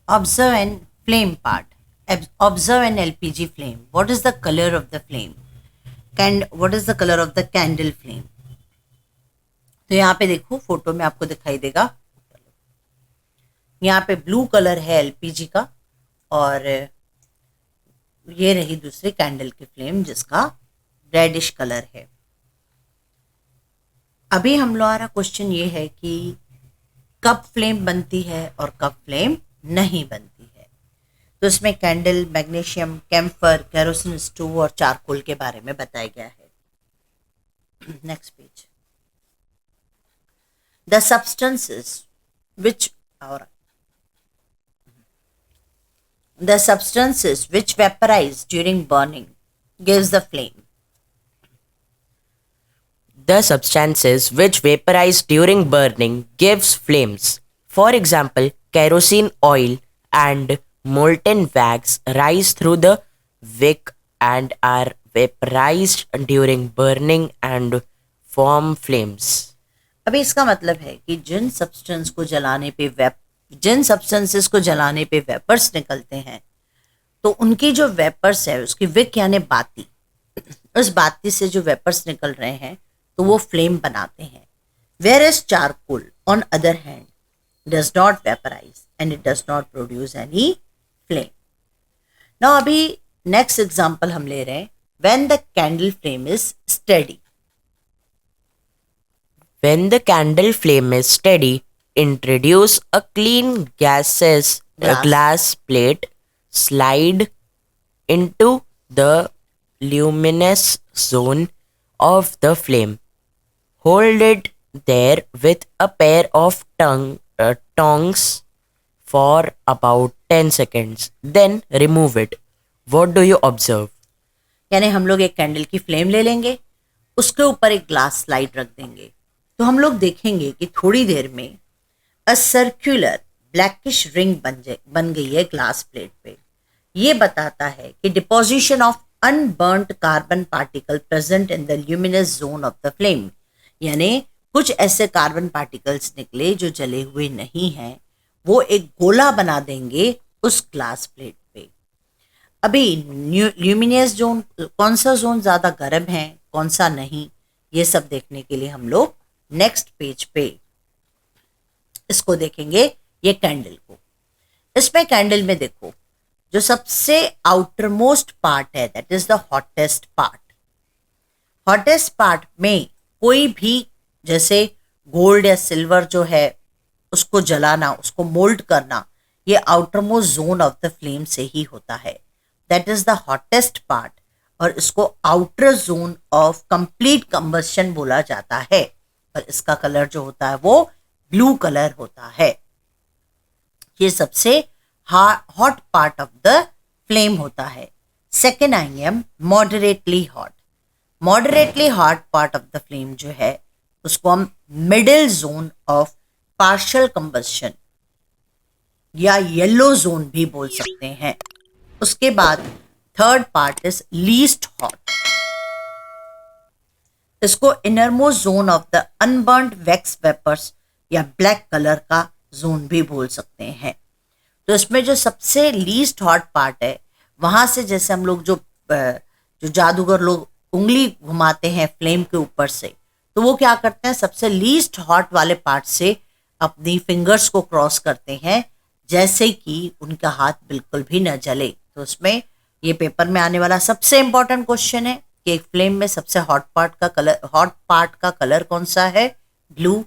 Observe and flame part. Observe an LPG flame. What is the color of the flame? What is the color of the candle flame? तो यहाँ पे देखो photo में आपको दिखाई देगा, यहाँ पे ब्लू कलर है एलपीजी का और ये रही दूसरी कैंडल की फ्लेम जिसका रेडिश कलर है। अभी हम हमारा क्वेश्चन ये है कि कब फ्लेम बनती है और कब फ्लेम नहीं बनती है। तो इसमें candle, magnesium, camphor, kerosene stove और चारकोल के बारे में बताया गया है। Next page. The substances which और the substances which vaporize during burning gives the flame. The substances which vaporize during burning gives flames. For example, kerosene oil and molten wax rise through the wick and are vaporized during burning and form flames. अभी इसका मतलब है कि जिन substances को जलाने पे vapours निकलते हैं तो उनकी जो वेपर्स है उसकी विक यानी बाती, उस बाती से जो वेपर्स निकल रहे हैं तो वो फ्लेम बनाते हैं। Where is charcoal on other hand does not vaporise and it does not produce any flame. Now अभी नेक्स्ट एग्जांपल हम ले रहे हैं when the candle flame is steady. When the candle flame is steady, introduce a clean glass plate, slide into the luminous zone of the flame. Hold it there with a pair of tongs for about 10 seconds. Then remove it. What do you observe? यानी हम लोग एक candle की flame ले लेंगे, उसके ऊपर एक ग्लास स्लाइड रख देंगे, तो हम लोग देखेंगे कि थोड़ी देर में अ सर्कुलर ब्लैकिश रिंग बन गई है ग्लास प्लेट पे। ये बताता है कि deposition of unburned carbon particle present in the luminous zone of the flame, यानी कुछ ऐसे कार्बन पार्टिकल्स निकले जो जले हुए नहीं हैं, वो एक गोला बना देंगे उस ग्लास प्लेट पे। अभी ल्यूमिनियस जोन, कौन सा जोन ज़्यादा गर्म है कौन सा नहीं, ये सब देखने के लिए हम लोग नेक्स्ट पेज पे इसको देखेंगे, ये कैंडल को। इसमें कैंडल में देखो जो सबसे आउटर मोस्ट पार्ट है that is the hottest part. Hottest part में कोई भी जैसे गोल्ड या सिल्वर जो है उसको जलाना, उसको मोल्ड करना, ये outer most zone of the flame से ही होता है, that is the hottest part, और इसको outer zone of complete combustion बोला जाता है। और इसका कलर जो होता है वो ब्लू कलर होता है। ये सबसे hot part of the flame होता है। सेकेंड आएंगे हम moderately hot. Moderately hot part of the flame जो है उसको हम middle zone of partial combustion या येलो जोन भी बोल सकते हैं। उसके बाद third part is least hot, इसको innermost zone of the unburned wax vapours या ब्लैक कलर का जोन भी बोल सकते हैं। तो इसमें जो सबसे लीस्ट हॉट पार्ट है वहां से जैसे हम लोग जो जादूगर लोग उंगली घुमाते हैं फ्लेम के ऊपर से, तो वो क्या करते हैं सबसे लीस्ट हॉट वाले पार्ट से अपनी फिंगर्स को क्रॉस करते हैं जैसे कि उनका हाथ बिल्कुल भी न जले। तो उसमें ये पेपर में आने वाला सबसे इंपॉर्टेंट क्वेश्चन है कि एक फ्लेम में सबसे हॉट पार्ट का कलर कौन सा है? ब्लू।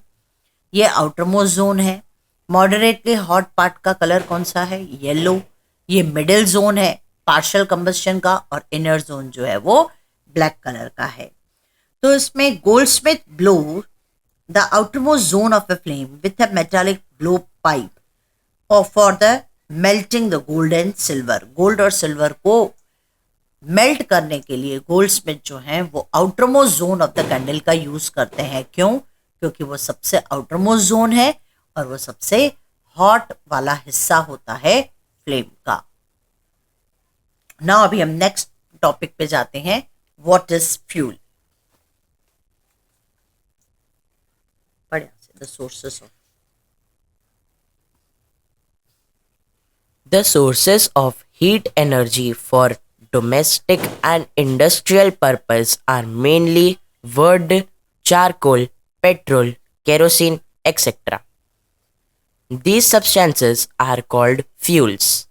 ये आउटर मोस्ट जोन है। मॉडरेटली हॉट पार्ट का कलर कौन सा है? येलो। ये मिडिल जोन है पार्शियल कंबस्शन का, और इनर जोन जो है वो ब्लैक कलर का है। तो इसमें Goldsmith blow the outermost zone of a flame with a metallic blow pipe or for the melting the gold and silver। Gold और सिल्वर को मेल्ट करने के लिए गोल्डस्मिथ जो है वो outermost zone of the candle का यूज करते हैं। क्यों? क्योंकि वो सबसे आउटरमोस्ट जोन है और वो सबसे हॉट वाला हिस्सा होता है फ्लेम का। नाउ अभी हम नेक्स्ट टॉपिक पे जाते हैं, what is fuel. The sources of The sources of heat energy for domestic and industrial purpose are mainly wood, charcoal, petrol, kerosene, etc. These substances are called fuels.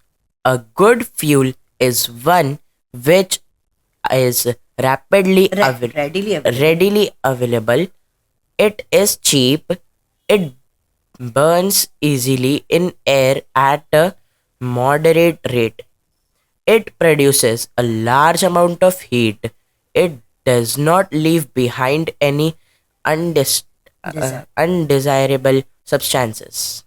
A good fuel is one which is readily available. readily available. It is cheap. It burns easily in air at a moderate rate. It produces a large amount of heat. It does not leave behind any undis- Desire. undesirable substances.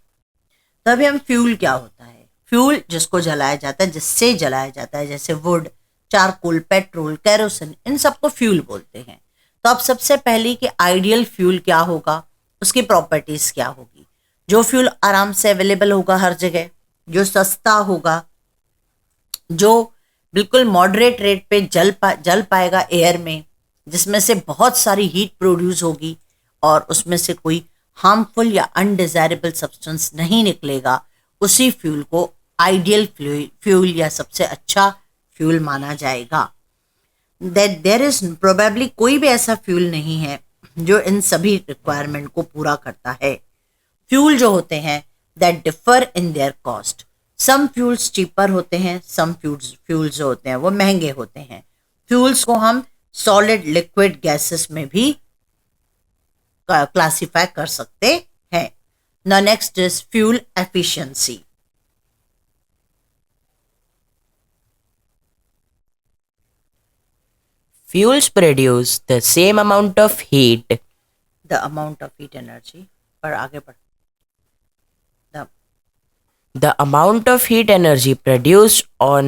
तो अभी हम fuel क्या होता है? Fuel जिसको जलाया जाता है, जिससे जलाया जाता है, जैसे वुड, चारकोल, पेट्रोल, केरोसिन, इन सबको फ्यूल बोलते हैं. तो अब सबसे पहले कि आइडियल फ्यूल क्या होगा, उसकी प्रॉपर्टीज क्या होगी. जो फ्यूल आराम से अवेलेबल होगा हर जगह, जो सस्ता होगा, जो बिल्कुल मॉडरेट रेट पे जल पाएगा एयर में, जिसमें से बहुत सारी हीट प्रोड्यूस होगी और उसमें से कोई हार्मफुल या अनडिजायरेबल सब्सटेंस नहीं निकलेगा, उसी फ्यूल को आइडियल फ्यूल या सबसे अच्छा फ्यूल माना जाएगा. देयर इज प्रोबेबली कोई भी ऐसा फ्यूल नहीं है जो इन सभी रिक्वायरमेंट को पूरा करता है. फ्यूल जो होते हैं that differ in their cost. Some fuels cheaper होते हैं, सम फ्यूल्स जो होते हैं वो महंगे होते हैं. फ्यूल्स को हम सॉलिड, लिक्विड, गैसेस में भी क्लासिफाई कर सकते हैं. Now next is fuel efficiency. Fuels produce the same amount of heat. The amount of heat energy. पर आगे बढ़. The amount of heat energy produced on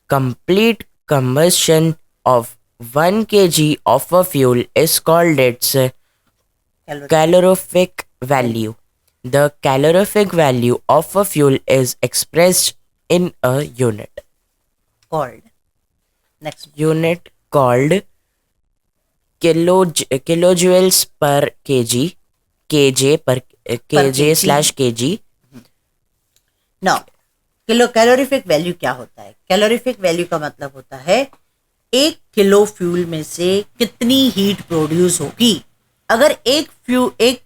complete combustion of 1 kg of a fuel is called its calorific value. The calorific value of a fuel is expressed in a unit. Called. Next. Unit called kilojoules per kg, kj per kj kg. slash kg. Now calorific value क्या होता है? Calorific value का मतलब होता है 1 kilo fuel में से कितनी हीट प्रोड्यूस होगी. अगर एक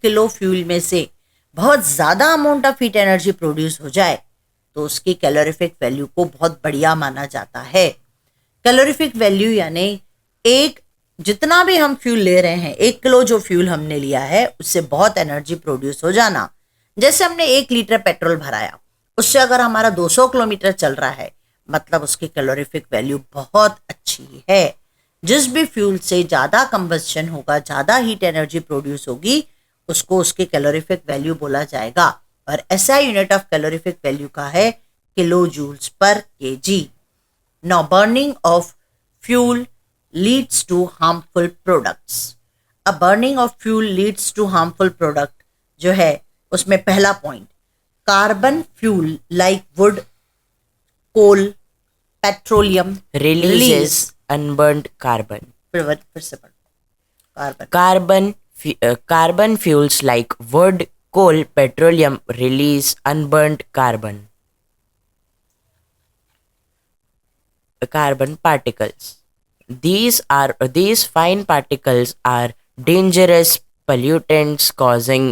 किलो फ्यूल में से बहुत ज़्यादा amount of heat energy produce हो जाए तो उसकी कैलोरीफिक वैल्यू को बहुत बढ़िया माना जाता है. कैलोरीफिक वैल्यू यानी जितना भी हम फ्यूल ले रहे हैं, 1 किलो जो फ्यूल हमने लिया है उससे बहुत एनर्जी प्रोड्यूस हो जाना. जैसे हमने 1 लीटर पेट्रोल भराया, उससे अगर हमारा 200 किलोमीटर चल रहा है, मतलब उसकी कैलोरीफिक वैल्यू बहुत अच्छी है. जिस भी फ्यूल से ज़्यादा कंबस्शन होगा, ज़्यादा हीट एनर्जी प्रोड्यूस होगी, उसको उसकी कैलोरीफिक वैल्यू बोला जाएगा. और ऐसा यूनिट ऑफ कैलोरीफिक वैल्यू का है kilo joules per KG. Now burning of fuel leads to harmful products. अब burning of fuel leads to harmful product जो है उसमें पहला point, carbon fuel like wood, coal, petroleum Releases unburned carbon. फिर से पढ़ो. Carbon fuels like wood, coal, petroleum release unburned carbon. Carbon particles. These fine particles are dangerous pollutants causing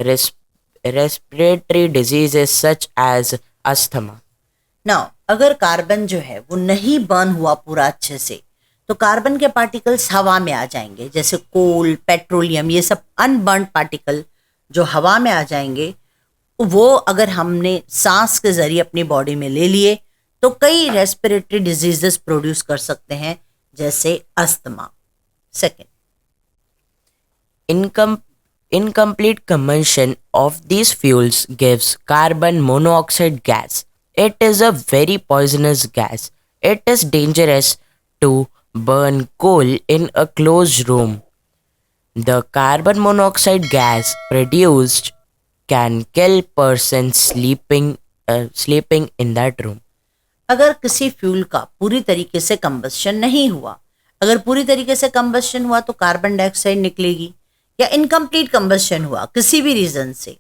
respiratory diseases such as asthma. Now अगर carbon जो है वो नहीं burn हुआ पूरा अच्छे से, तो कार्बन के पार्टिकल्स हवा में आ जाएंगे. जैसे कोल, पेट्रोलियम, ये सब अनबर्न पार्टिकल जो हवा में आ जाएंगे, वो अगर हमने सांस के जरिए अपनी बॉडी में ले लिए तो कई रेस्पिरेटरी डिजीजेस प्रोड्यूस कर सकते हैं, जैसे asthma. Second, Incomplete combustion of these fuels gives carbon monoxide gas. It is a very poisonous gas. It is dangerous to burn coal in a closed room. The carbon monoxide gas produced can kill person sleeping in that room. अगर किसी fuel का पूरी तरीके से combustion नहीं हुआ, अगर पूरी तरीके से कंबस्शन हुआ तो कार्बन डाइऑक्साइड निकलेगी, या इनकम्प्लीट कंबस्शन हुआ किसी भी रीज़न से,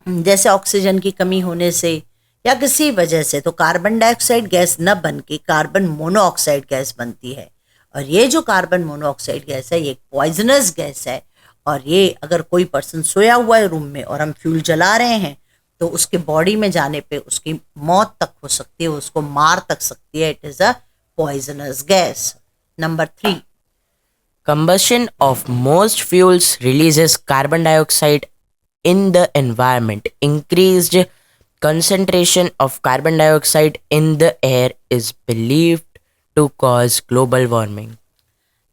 जैसे ऑक्सीजन की कमी होने से या किसी वजह से तो कार्बन डाइऑक्साइड गैस न बन के कार्बन मोनोऑक्साइड गैस बनती है। और ये जो कार्बन मोनोऑक्साइड गैस है ये एक पॉइजनस गैस है, और ये अगर कोई पर्सन सोया हुआ है रूम में और हम फ्यूल जला रहे हैं तो उसके बॉडी में जाने पे उसकी मौत तक हो सकती है, उसको मार तक सकती है। It is a poisonous gas. Number 3, Combustion of most fuels releases carbon dioxide in the environment. Increased concentration of carbon dioxide in the air is believed to cause global warming.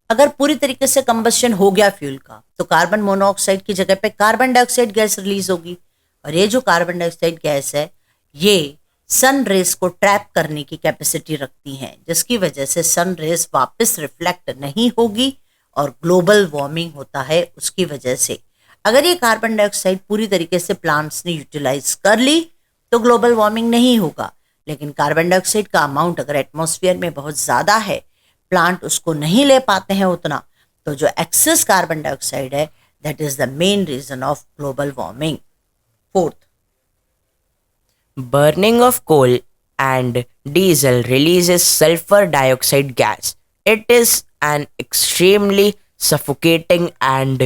अगर पूरी तरीके से कंबस्शन हो गया fuel का तो carbon monoxide की जगह पे कार्बन डाइऑक्साइड गैस रिलीज होगी, और ये जो कार्बन डाइऑक्साइड गैस है ये सन रेस को ट्रैप करने की कैपेसिटी रखती हैं, जिसकी वजह से सन रेस वापस रिफ्लेक्ट नहीं होगी और ग्लोबल वार्मिंग होता है उसकी वजह से। अगर ये कार्बन डाइऑक्साइड पूरी तरीके से प्लांट्स ने यूटिलाइज कर ली तो ग्लोबल वार्मिंग नहीं होगा, लेकिन कार्बन डाइऑक्साइड का अमाउंट अगर एटमॉस्फेयर में बहुत ज़्यादा है, प्लांट उसको नहीं ले पाते हैं उतना, तो जो एक्सेस कार्बन डाइऑक्साइड है that is the main reason of global warming. 4th, Burning of coal and diesel releases sulfur dioxide gas. It is an extremely suffocating and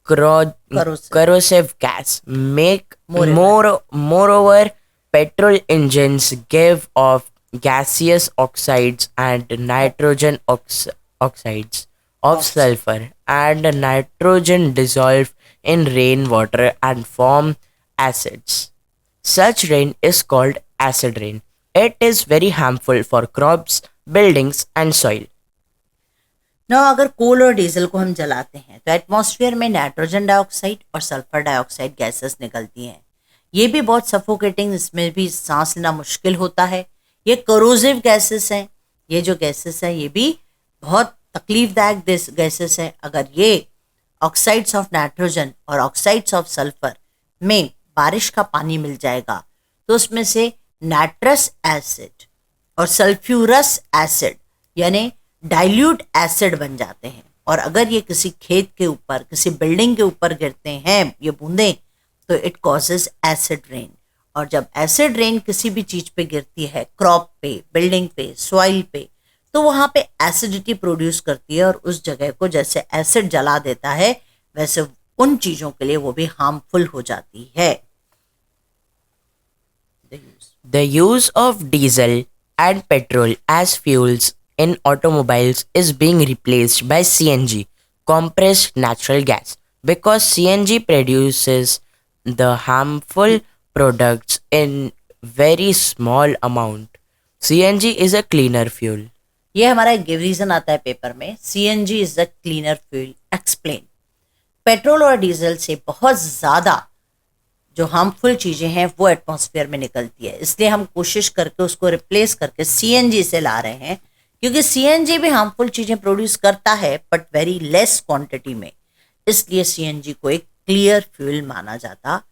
corrosive. corrosive gas. Moreover. Moreover, petrol engines give off gaseous oxides and nitrogen oxides of sulfur, and nitrogen dissolve in rainwater and form acids. Such rain is called acid rain. It is very harmful for crops, buildings, and soil. ना अगर कोल और diesel को हम जलाते हैं तो atmosphere में nitrogen dioxide और सल्फर डाइऑक्साइड गैसेस निकलती हैं। ये भी बहुत सफोकेटिंग, इसमें भी सांस लेना मुश्किल होता है। ये करोजिव गैसेस हैं। ये जो गैसेस हैं ये भी बहुत तकलीफदायक गैसेस हैं। अगर ये ऑक्साइड्स ऑफ नाइट्रोजन और ऑक्साइड्स ऑफ सल्फर में बारिश का पानी मिल जाएगा तो उसमें से नाइट्रस एसिड और सल्फ्यूरस एसिड यानी डाइल्यूट एसिड बन जाते हैं, और अगर ये किसी खेत के ऊपर, किसी बिल्डिंग के ऊपर गिरते हैं ये बूंदें तो इट कॉजेज एसिड रेन। और जब एसिड रेन किसी भी चीज पे गिरती है, क्रॉप पे, बिल्डिंग पे, सॉइल पे, तो वहां पे एसिडिटी प्रोड्यूस करती है और उस जगह को जैसे एसिड जला देता है वैसे उन चीजों के लिए वो भी हार्मफुल हो जाती है। The use of diesel and petrol as fuels in automobiles is being replaced by CNG, compressed natural gas, because CNG produces the harmful products in very small amount. CNG is a cleaner fuel. ये हमारा एक give reason आता है paper में, CNG is the cleaner fuel. Explain. Petrol और diesel से बहुत ज़्यादा जो हार्मफुल चीज़ें हैं वो एटमॉस्फेयर में निकलती है, इसलिए हम कोशिश करके उसको रिप्लेस करके CNG से ला रहे हैं, क्योंकि CNG भी हार्मफुल चीज़ें प्रोड्यूस करता है बट वेरी लेस क्वांटिटी में, इसलिए CNG को एक क्लियर फ्यूल माना जाता